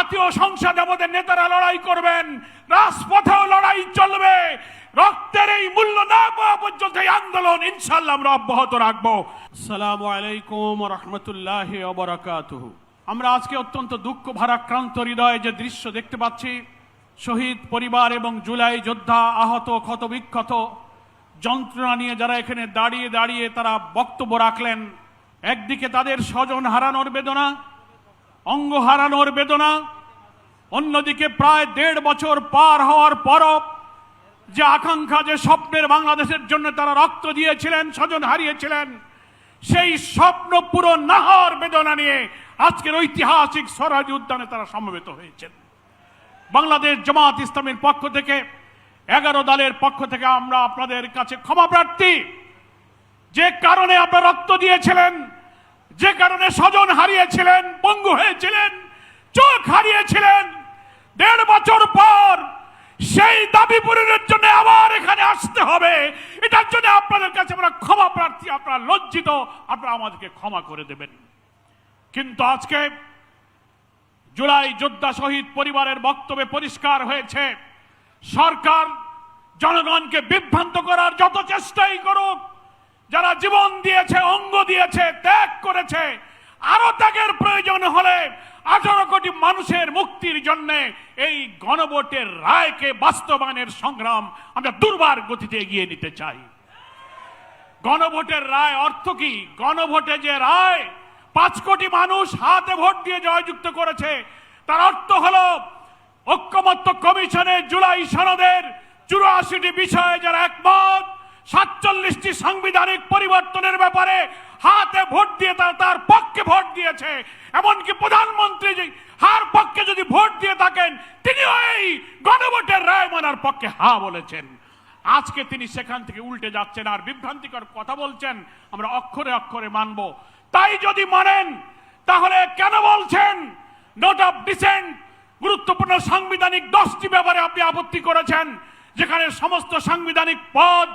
জাতীয় সংসদে আমাদের নেতারা লড়াই করবেন, রাজপথেও লড়াই চলবে। রক্তের এই মূল্য না পাওয়া পর্যন্ত এই আন্দোলন ইনশাআল্লাহ আমরা অব্যাহত রাখবো। আসসালামু আলাইকুম ওয়া রাহমাতুল্লাহি ওয়া বারাকাতুহু। আমরা আজকে অত্যন্ত দুঃখ ভারাক্রান্ত হৃদয়ে যে দৃশ্য দেখতে পাচ্ছি, শহীদ পরিবার এবং জুলাই যোদ্ধা, আহত, ক্ষতবিক্ষত, যন্ত্রণা নিয়ে যারা এখানে দাঁড়িয়ে দাঁড়িয়ে তারা বক্তব্য রাখলেন। একদিকে তাদের স্বজন হারানোর বেদনা, অঙ্গ হারানোর বেদনা, অন্যদিকে প্রায় 1.5 বছর পার হওয়ার পরও যে আকাঙ্ক্ষা, যে স্বপ্নের বাংলাদেশের জন্য তারা রক্ত দিয়েছিলেন, স্বজন হারিয়েছিলেন, সেই স্বপ্ন পুরো না হওয়ার বেদনা নিয়ে আজকের ঐতিহাসিক স্বরাজ উদ্যানে তারা সমবেত হয়েছেন। বাংলাদেশ জামাত ইসলামীর পক্ষ থেকে, 11 দলের পক্ষ থেকে আমরা আপনাদের কাছে ক্ষমা প্রার্থী। যে কারণে আপনারা রক্ত দিয়েছিলেন, যে কারণে স্বজন হারিয়েছিলেন, পঙ্গু হয়েছিলেন, চোখ হারিয়েছিলেন, 1.5 বছর পর সেই দাবি পূরণের জন্য আবার এখানে আসতে হবে। এটার জন্য আপনাদের কাছে আমরা ক্ষমা প্রার্থী। আপনারা লজ্জিত, আপনারা আমাদেরকে ক্ষমা করে দেবেন। কিন্তু আজকে জুলাই যোদ্ধা শহীদ পরিবারের বক্তব্যে পরিষ্কার হয়েছে, সরকার জনগণকে বিভ্রান্ত করার যত চেষ্টাই করুক, যারা জীবন দিয়েছে, অঙ্গ দিয়েছে, ত্যাগ করেছে, আরো ত্যাগের প্রয়োজন হলে 18 কোটি মানুষের মুক্তির জন্য এই গণভোটের রায়কে বাস্তবায়নের সংগ্রাম আমরা দুর্বার গতিতে এগিয়ে নিতে চাই। গণভোটের রায় অর্থ কি? গণভোটে যে রায় 5 কোটি মানুষ হাতে ভোট দিয়ে জয়যুক্ত করেছে, তার অর্থ হলো ঐক্যমত্য কমিশনে জুলাই সনদের 84টি বিষয়ে যারা একমত, 47টি সাংবিধানিক পরিবর্তনের ব্যাপারে হাতে ভোট দিয়ে তার পক্ষে ভোট দিয়েছে। এমনকি প্রধানমন্ত্রী হার পক্ষে যদি ভোট দিয়ে থাকেন, তিনি এই গণভোটের রায় মানার পক্ষে হা বলেছেন। আজকে তিনি সেখান থেকে উল্টে যাচ্ছেন আর বিভ্রান্তিকর কথা বলছেন। আমরা অক্ষরে অক্ষরে মানব। তাই যদি মানেন, তাহলে কেন বলছেন নোট অফ ডিসেন্ট? গুরুত্বপূর্ণ সাংবিধানিক 10টি ব্যাপারে আপনি আপত্তি করেছেন, যেখানে সমস্ত সাংবিধানিক পদ,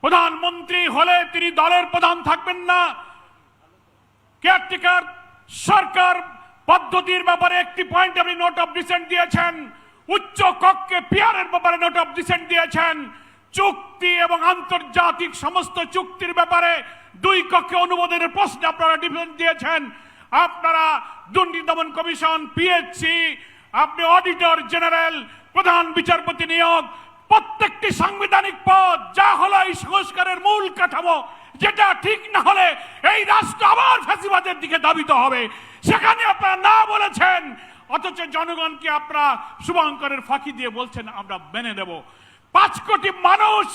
প্রধানমন্ত্রী হলে তিনি দলের প্রধান থাকবেন না, কেয়ারটেকার সরকার পদ্ধতির ব্যাপারে একটি পয়েন্ট আপনি নোট অফ ডিসেন্ট দিয়েছেন, উচ্চ কক্ষে পিয়ারের ব্যাপারে নোট অফ ডিসেন্ট দিয়েছেন, চুক্তি এবং আন্তর্জাতিক সমস্ত চুক্তির ব্যাপারে 2 কক্ষে অনুমোদনের প্রশ্নে আপনারা ডিসেন্ট দিয়েছেন। আপনারা দুর্নীতি দমন কমিশন, পিএসসি, আপনি অডিটর জেনারেল, প্রধান বিচারপতি নিয়োগ, প্রত্যেকটি সাংবিধানিক পদ যা হলো এই সংস্কারের মূল কাঠামো, যেটা ঠিক না হলে এই রাষ্ট্র আবার ফ্যাসিবাদের দিকে ধাবিত হবে, সেখানে আপনারা না বলেছেন। অথচ জনগণকে আপনারা শুভঙ্করের ফাঁকি দিয়ে বলছেন আমরা মেনে নেব। 5 কোটি মানুষ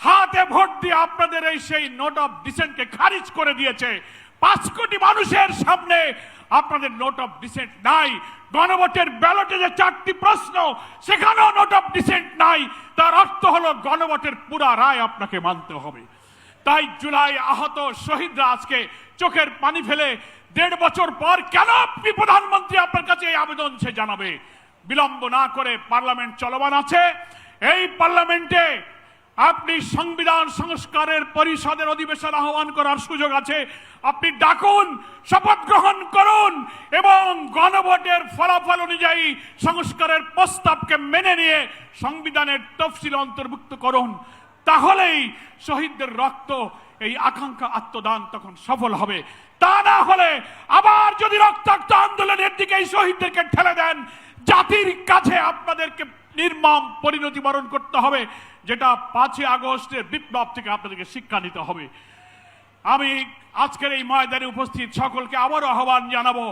হাতে ভোট দিয়ে আপনাদের এই সেই নোট অফ ডিসেন্টকে খারিজ করে দিয়েছে। 5 কোটি মানুষের সামনে আপনাদের নোট অফ ডিসেন্ট নাই। গণভোটের ব্যালটে যে 4টি প্রশ্ন, সেখানেও নোট অফ ডিসেন্ট নাই। তার অর্থ হলো গণভোটের পুরা রায় আপনাকে মানতে হবে। তাই জুলাই আহত শহীদরা আজকে চোখের পানি ফেলে 1.5 বছর পর কেন আপনি প্রধানমন্ত্রী আপনার কাছে এই আবেদন সে জানাবে? বিলম্ব না করে পার্লামেন্ট চলমান আছে, এই পার্লামেন্টে আপনি সংবিধান সংস্কারের পরিষদের অধিবেশন আহ্বান করার সুযোগ আছে। আপনি ডাকুন, শপথ গ্রহণ করুন এবং গণভোটের ফলাফল অনুযায়ী সংস্কারের প্রস্তাবকে মেনে নিয়ে সংবিধানের তফসিল অন্তর্ভুক্ত করুন। তাহলেই শহীদদের রক্ত, এই আকাঙ্ক্ষা, আত্মদান তখন সফল হবে। তা না হলে আবার যদি রক্তাক্ত আন্দোলনের দিকে এই শহীদদেরকে ঠেলে দেন, জাতির কাছে আপনাদেরকে নির্মম পরিণতি বরণ করতে হবে, যেটা 5ই আগস্টের বিপ্লব থেকে আপনাদেরকে শিক্ষা নিতে হবে। আমি আজকের এই ময়দানে উপস্থিত সকলকে আবারও আহ্বান জানাবো,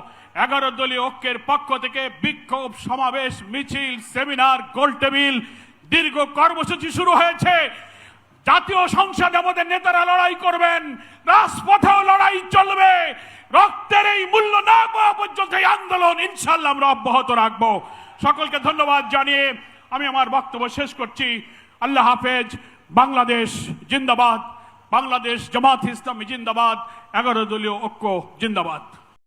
11 দলীয় ঐক্যের পক্ষ থেকে বিক্ষোভ, সমাবেশ, মিছিল, সেমিনার, গোলটেবিল, দীর্ঘ কর্মসূচি শুরু হয়েছে। জাতীয় সংসদে আমাদের নেতারা লড়াই করবেন, রাজপথেও লড়াই চলবে। রক্তের এই মূল্য না পাওয়া পর্যন্ত এই আন্দোলন ইনশাআল্লাহ আমরা অব্যাহত রাখবো। সকলকে ধন্যবাদ জানিয়ে আমি আমার বক্তব্য শেষ করছি। আল্লাহ হাফেজ। বাংলাদেশ জিন্দাবাদ, বাংলাদেশ জামাত ইসলামী জিন্দাবাদ, 11 দলীয় ঐক্য জিন্দাবাদ।